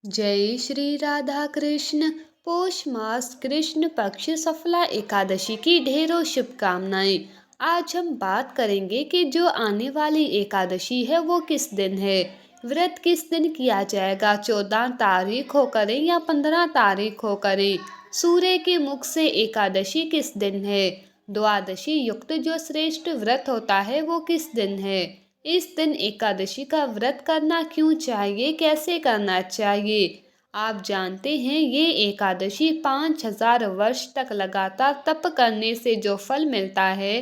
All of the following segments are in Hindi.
जय श्री राधा कृष्ण। पौष मास कृष्ण पक्ष सफला एकादशी की ढेरों शुभकामनाएं। आज हम बात करेंगे कि जो आने वाली एकादशी है वो किस दिन है। व्रत किस दिन किया जाएगा, 14 तारीख को करें या 15 तारीख को करें। सूर्य के मुख से एकादशी किस दिन है। द्वादशी युक्त जो श्रेष्ठ व्रत होता है वो किस दिन है। इस दिन एकादशी का व्रत करना क्यों चाहिए, कैसे करना चाहिए। आप जानते हैं ये एकादशी 5000 वर्ष तक लगातार तप करने से जो फल मिलता है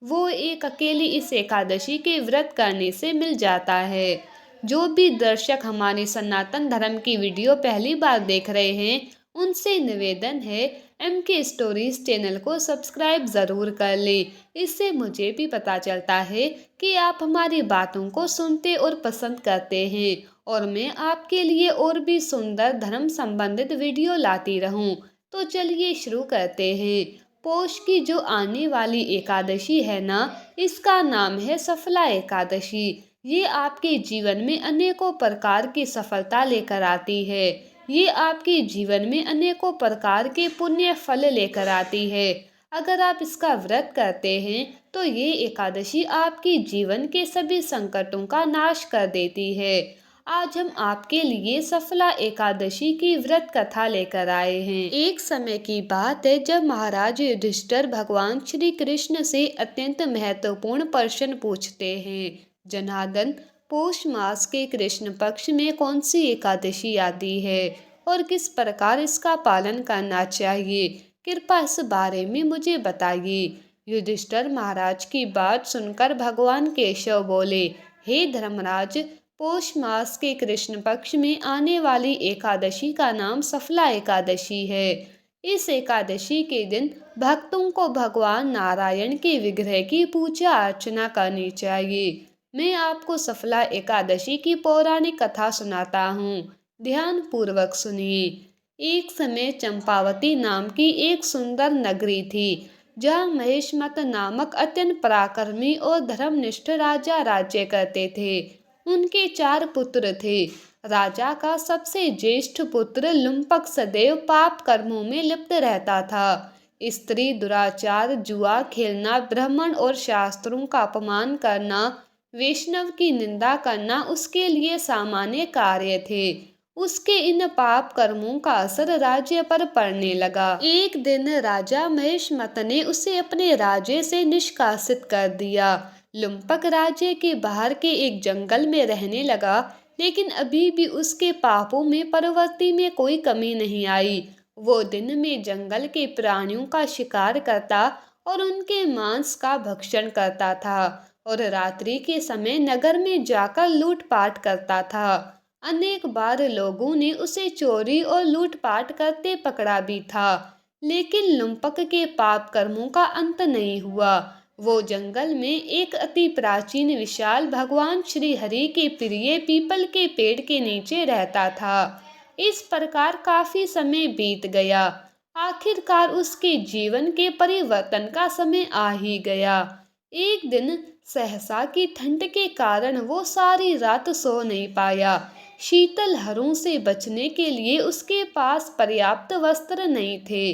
वो एक अकेली इस एकादशी के व्रत करने से मिल जाता है। जो भी दर्शक हमारे सनातन धर्म की वीडियो पहली बार देख रहे हैं उनसे निवेदन है MK स्टोरीज चैनल को सब्सक्राइब ज़रूर कर लें। इससे मुझे भी पता चलता है कि आप हमारी बातों को सुनते और पसंद करते हैं और मैं आपके लिए और भी सुंदर धर्म संबंधित वीडियो लाती रहूं। तो चलिए शुरू करते हैं। पौष की जो आने वाली एकादशी है ना, इसका नाम है सफला एकादशी। ये आपके जीवन में अनेकों प्रकार की सफलता लेकर आती है। ये आपके जीवन में अनेकों प्रकार के पुण्य फल लेकर आती है। अगर आप इसका व्रत करते हैं तो ये एकादशी आपके जीवन के सभी संकटों का नाश कर देती है। आज हम आपके लिए सफला एकादशी की व्रत कथा लेकर आए हैं। एक समय की बात है जब महाराज युधिष्ठिर भगवान श्री कृष्ण से अत्यंत महत्वपूर्ण प्रश्न पूछते हैं। जनार्दन, पौष मास के कृष्ण पक्ष में कौन सी एकादशी आती है और किस प्रकार इसका पालन करना चाहिए। कृपया इस बारे में मुझे बताइए। युधिष्ठिर महाराज की बात सुनकर भगवान केशव बोले, हे धर्मराज, पौष मास के कृष्ण पक्ष में आने वाली एकादशी का नाम सफला एकादशी है। इस एकादशी के दिन भक्तों को भगवान नारायण के विग्रह की पूजा अर्चना करनी चाहिए। मैं आपको सफला एकादशी की पौराणिक कथा सुनाता हूँ, ध्यान पूर्वक सुनिए। एक समय चंपावती नाम की एक सुंदर नगरी थी जहाँ महेशमत नामक अत्यंत पराक्रमी और धर्मनिष्ठ राजा राज्य करते थे। उनके 4 पुत्र थे। राजा का सबसे ज्येष्ठ पुत्र लुम्पक सदैव पाप कर्मों में लिप्त रहता था। स्त्री दुराचार, जुआ खेलना, ब्राह्मण और शास्त्रों का अपमान करना, वैष्णव की निंदा करना उसके लिए सामान्य कार्य थे। उसके इन पाप कर्मों का असर राज्य पर पड़ने लगा। एक दिन राजा महेशमत ने उसे अपने राज्य से निष्कासित कर दिया। लुम्पक राज्य के बाहर के एक जंगल में रहने लगा, लेकिन अभी भी उसके पापों में प्रवृत्ति में कोई कमी नहीं आई। वो दिन में जंगल के प्राणियों का शिकार करता और उनके मांस का भक्षण करता था और रात्रि के समय नगर में जाकर लूटपाट करता था। अनेक बार लोगों ने उसे चोरी और लूटपाट करते पकड़ा भी था, लेकिन लुम्पक के पाप कर्मों का अंत नहीं हुआ। वो जंगल में एक अति प्राचीन विशाल भगवान श्री हरि के प्रिय पीपल के पेड़ के नीचे रहता था। इस प्रकार काफी समय बीत गया। आखिरकार उसके जीवन के परिवर्तन का समय आ ही गया। एक दिन सहसा की ठंड के कारण वो सारी रात सो नहीं पाया। शीतल लहरों से बचने के लिए उसके पास पर्याप्त वस्त्र नहीं थे।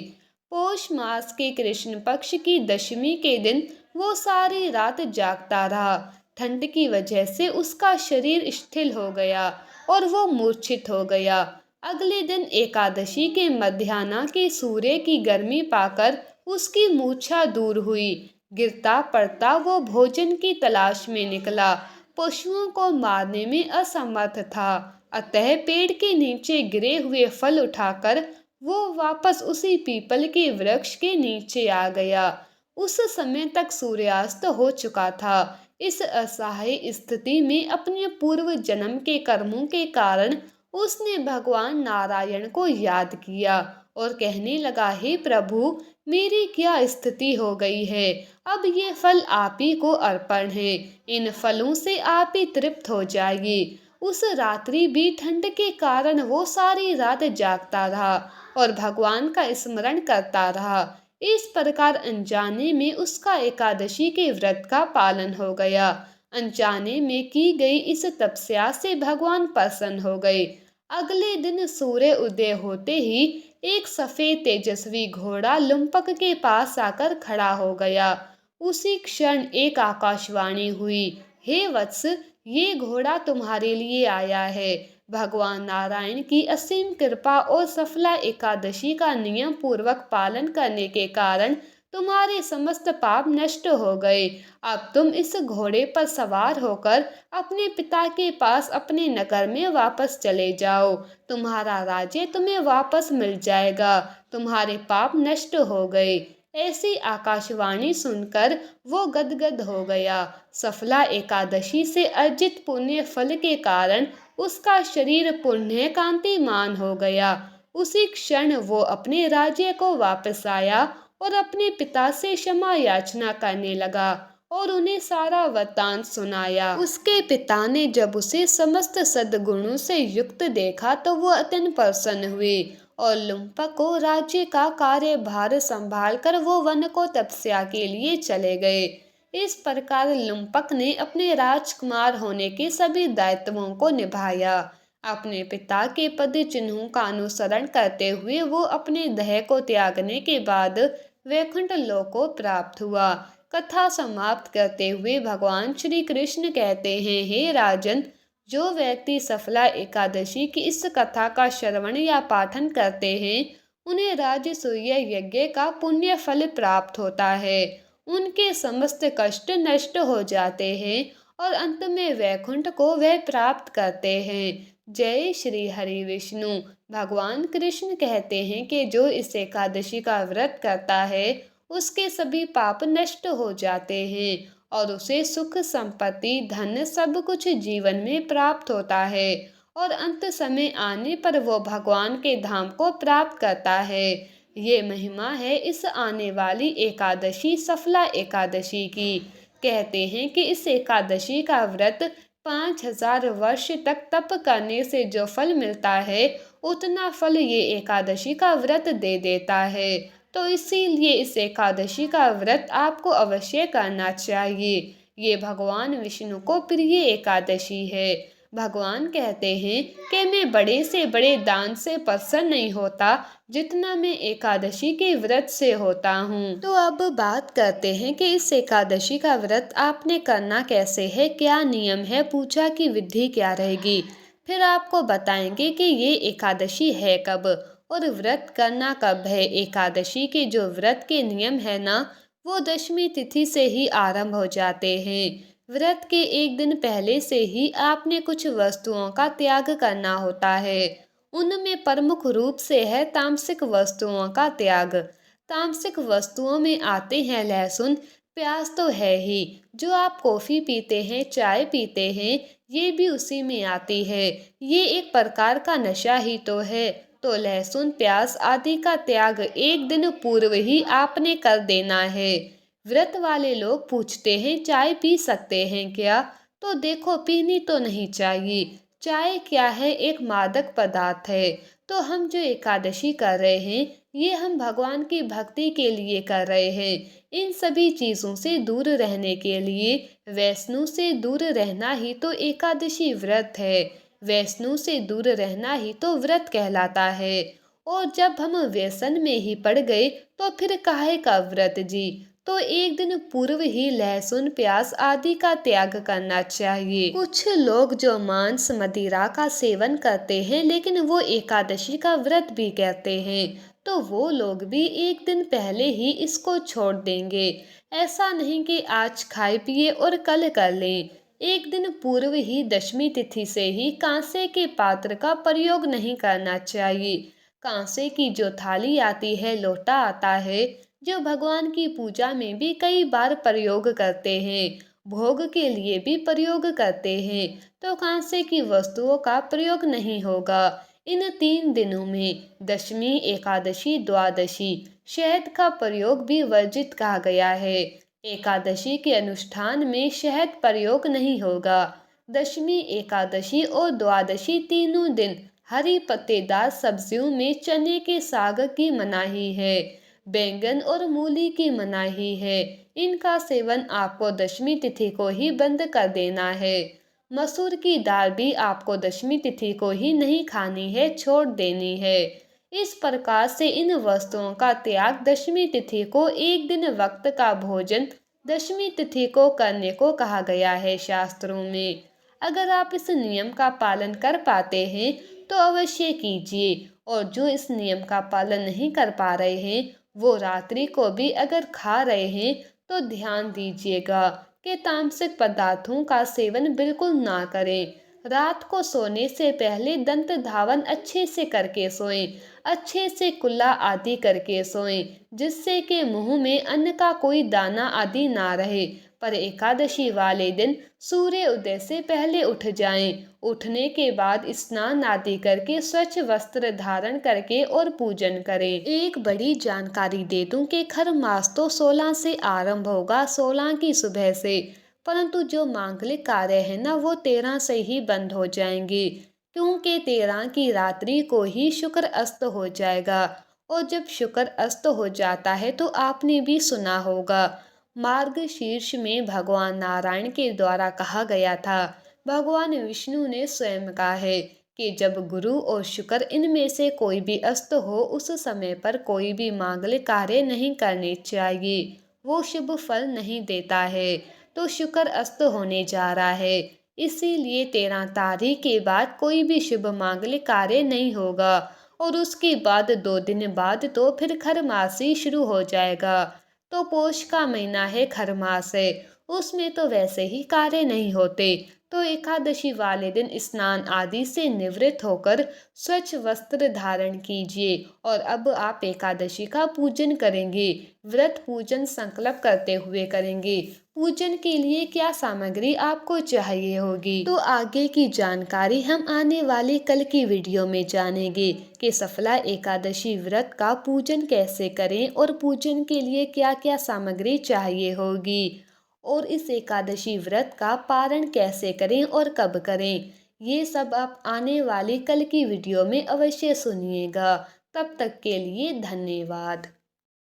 पौष मास के कृष्ण पक्ष की दशमी के दिन वो सारी रात जागता रहा। ठंड की वजह से उसका शरीर शिथिल हो गया और वो मूर्छित हो गया। अगले दिन एकादशी के मध्याह्न के सूर्य की गर्मी पाकर उसकी मूर्छा दूर हुई। गिरता पड़ता वो भोजन की तलाश में निकला। पशुओं को मारने में असमर्थ था, अतः पेड़ के नीचे गिरे हुए फल उठाकर वो वापस उसी पीपल के वृक्ष के नीचे आ गया। उस समय तक सूर्यास्त हो चुका था। इस असहाय स्थिति में अपने पूर्व जन्म के कर्मों के कारण उसने भगवान नारायण को याद किया और कहने लगा, हे प्रभु, मेरी क्या स्थिति हो गई है। अब ये फल आप ही को अर्पण है। इन फलों से आप ही तृप्त हो जाइए। उस रात्रि भी ठंड के कारण वो सारी रात जागता रहा और भगवान का स्मरण करता रहा। इस प्रकार अनजाने में उसका एकादशी के व्रत का पालन हो गया। अनजाने में की गई इस तपस्या से भगवान प्रसन्न हो गए। अगले दिन सूर्य उदय होते ही एक सफेद तेजस्वी घोड़ा लुम्पक के पास आकर खड़ा हो गया। उसी क्षण एक आकाशवाणी हुई, हे वत्स, ये घोड़ा तुम्हारे लिए आया है। भगवान नारायण की असीम कृपा और सफला एकादशी का नियम पूर्वक पालन करने के कारण तुम्हारे समस्त पाप नष्ट हो गए। अब तुम इस घोड़े पर सवार होकर अपने पिता के पास अपने नगर में वापस चले जाओ। तुम्हारा राज्य तुम्हें वापस मिल जाएगा। तुम्हारे पाप नष्ट हो गए। ऐसी आकाशवाणी सुनकर वो गदगद हो गया। सफला एकादशी से अर्जित पुण्य फल के कारण उसका शरीर पुण्य कांतिमान हो गया। उसी क्षण वो अपने राज्य को वापस आया और अपने पिता से क्षमा याचना करने लगा और उन्हें सारा वृत्तांत सुनाया। उसके पिता ने जब उसे समस्त सद्गुणों से युक्त देखा तो वो अत्यंत प्रसन्न हुए और लुम्पक को राज्य का कार्यभार संभाल कर वो वन को तपस्या के लिए चले गए। इस प्रकार लुम्पक ने अपने राजकुमार होने के सभी दायित्वों को निभाया। अपने पिता के पद चिन्हों का अनुसरण करते हुए वो अपने देह को त्यागने के बाद वैकुंठ लोक को प्राप्त हुआ। कथा समाप्त करते हुए भगवान श्री कृष्ण कहते हैं, हे राजन, जो व्यक्ति सफला एकादशी की इस कथा का श्रवण या पाठन करते हैं उन्हें राजसूय यज्ञ का पुण्य फल प्राप्त होता है। उनके समस्त कष्ट नष्ट हो जाते हैं और अंत में वैकुंठ को वह प्राप्त करते हैं। जय श्री हरि विष्णु। भगवान कृष्ण कहते हैं कि जो इस एकादशी का व्रत करता है उसके सभी पाप नष्ट हो जाते हैं और उसे सुख संपत्ति धन सब कुछ जीवन में प्राप्त होता है और अंत समय आने पर वो भगवान के धाम को प्राप्त करता है। ये महिमा है इस आने वाली एकादशी सफला एकादशी की। कहते हैं कि इस एकादशी का व्रत 5000 वर्ष तक तप करने से जो फल मिलता है उतना फल ये एकादशी का व्रत दे देता है। तो इसीलिए इस एकादशी का व्रत आपको अवश्य करना चाहिए। ये भगवान विष्णु को प्रिय एकादशी है। भगवान कहते हैं कि मैं बड़े से बड़े दान से प्रसन्न नहीं होता जितना मैं एकादशी के व्रत से होता हूँ। तो अब बात करते हैं कि इस एकादशी का व्रत आपने करना कैसे है, क्या नियम है, पूजा की विधि क्या रहेगी। फिर आपको बताएंगे कि ये एकादशी है कब और व्रत करना कब है। एकादशी के जो व्रत के नियम है ना वो दशमी तिथि से ही आरंभ हो जाते हैं। व्रत के एक दिन पहले से ही आपने कुछ वस्तुओं का त्याग करना होता है। उनमें प्रमुख रूप से है तामसिक वस्तुओं का त्याग। तामसिक वस्तुओं में आते हैं लहसुन, प्याज तो है ही, जो आप कॉफ़ी पीते हैं, चाय पीते हैं, ये भी उसी में आती है। ये एक प्रकार का नशा ही तो है। तो लहसुन, प्याज आदि का त्याग एक दिन पूर्व ही आपने कर देना है। व्रत वाले लोग पूछते हैं चाय पी सकते हैं क्या, तो देखो पीनी तो नहीं चाहिए। चाय क्या है, एक मादक पदार्थ है। तो हम जो एकादशी कर रहे हैं ये हम भगवान की भक्ति के लिए कर रहे हैं। इन सभी चीज़ों से दूर रहने के लिए वैष्णु से दूर रहना ही तो एकादशी व्रत है। वैष्णु से दूर रहना ही तो व्रत कहलाता है। और जब हम व्यसन में ही पड़ गए तो फिर काहे का व्रत जी। तो एक दिन पूर्व ही लहसुन, प्याज आदि का त्याग करना चाहिए। कुछ लोग जो मांस मदिरा का सेवन करते हैं लेकिन वो एकादशी का व्रत भी करते हैं तो वो लोग भी एक दिन पहले ही इसको छोड़ देंगे। ऐसा नहीं कि आज खाए पिए और कल कर लें। एक दिन पूर्व ही दशमी तिथि से ही कांसे के पात्र का प्रयोग नहीं करना चाहिए। कांसे की जो थाली आती है, लोटा आता है, जो भगवान की पूजा में भी कई बार प्रयोग करते हैं, भोग के लिए भी प्रयोग करते हैं, तो कांसे की वस्तुओं का प्रयोग नहीं होगा। इन 3 दिनों में दशमी, एकादशी, द्वादशी शहद का प्रयोग भी वर्जित कहा गया है। एकादशी के अनुष्ठान में शहद प्रयोग नहीं होगा। दशमी, एकादशी और द्वादशी तीनों दिन हरी पत्तेदार सब्जियों में चने के साग की मनाही है, बैंगन और मूली की मनाही है। इनका सेवन आपको दशमी तिथि को ही बंद कर देना है। मसूर की दाल भी आपको दशमी तिथि को ही नहीं खानी है, छोड़ देनी है। इस प्रकार से इन वस्तुओं का त्याग दशमी तिथि को एक दिन वक्त का भोजन दशमी तिथि को करने को कहा गया है शास्त्रों में। अगर आप इस नियम का पालन कर पाते हैं तो अवश्य कीजिए, और जो इस नियम का पालन नहीं कर पा रहे हैं वो रात्रि को भी अगर खा रहे हैं तो ध्यान दीजिएगा कि तामसिक पदार्थों का सेवन बिल्कुल ना करें। रात को सोने से पहले दंत धावन अच्छे से करके सोएं, अच्छे से कुल्ला आदि करके सोएं, जिससे कि मुंह में अन्न का कोई दाना आदि ना रहे। पर एकादशी वाले दिन सूर्य उदय से पहले उठ जाएं। उठने के बाद स्नान आदि करके स्वच्छ वस्त्र धारण करके और पूजन करें। एक बड़ी जानकारी दे दूं कि खर मास तो 16 से आरंभ होगा, 16 की सुबह से, परंतु जो मांगलिक कार्य है ना वो 13 से ही बंद हो जाएंगे, क्योंकि 13 की रात्रि को ही शुक्र अस्त हो जाएगा। और जब शुक्र अस्त हो जाता है तो आपने भी सुना होगा, मार्ग शीर्ष में भगवान नारायण के द्वारा कहा गया था, भगवान विष्णु ने स्वयं कहा है कि जब गुरु और शुक्र इनमें से कोई भी अस्त हो उस समय पर कोई भी मांगलिक कार्य नहीं करने चाहिए, वो शुभ फल नहीं देता है। तो शुक्र अस्त होने जा रहा है, इसीलिए 13 तारीख के बाद कोई भी शुभ मांगलिक कार्य नहीं होगा। और उसके बाद 2 दिन बाद तो फिर खरमासी शुरू हो जाएगा। तो पौष का महीना है, खरमास है, उसमें तो वैसे ही कार्य नहीं होते। तो एकादशी वाले दिन स्नान आदि से निवृत्त होकर स्वच्छ वस्त्र धारण कीजिए। और अब आप एकादशी का पूजन करेंगे, व्रत पूजन संकल्प करते हुए करेंगे। पूजन के लिए क्या सामग्री आपको चाहिए होगी, तो आगे की जानकारी हम आने वाले कल की वीडियो में जानेंगे कि सफला एकादशी व्रत का पूजन कैसे करें और पूजन के लिए क्या क्या सामग्री चाहिए होगी, और इस एकादशी व्रत का पारण कैसे करें और कब करें। ये सब आप आने वाली कल की वीडियो में अवश्य सुनिएगा। तब तक के लिए धन्यवाद।